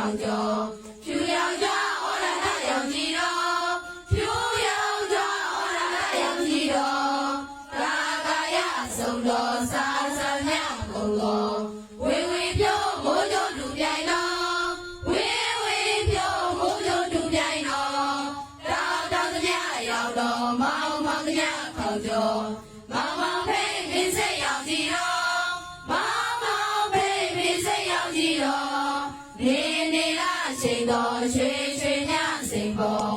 အောင်ကျော်ဖြူရောင်ကြဩရဏရောင်ကြီးတော်ဖြူရောင်ကြဩရဏရောင်ကြီးတော်ကာကာယဆုံးတော်စာစာမြတ်ကုန်တော်ဝေဝေပြောမိုးကြိုးတူပြိုင်တော်ဝေဝေပြောမိုးကြိုးတူပြိုင်တော်တောင်တောင်ကြရောက်တော်မောင်မောင်ကြခေါ်ကျော်မောင်မောင်ဖိတ်မင်းစိတ်ရောင်ကြီးတော်မောင်မောင်ဖိတ်မင်းစိတ်ရောင်ကြီးတော်နေနေလားချိန်တော်ရွှေရွှေညစိန်ပေါ်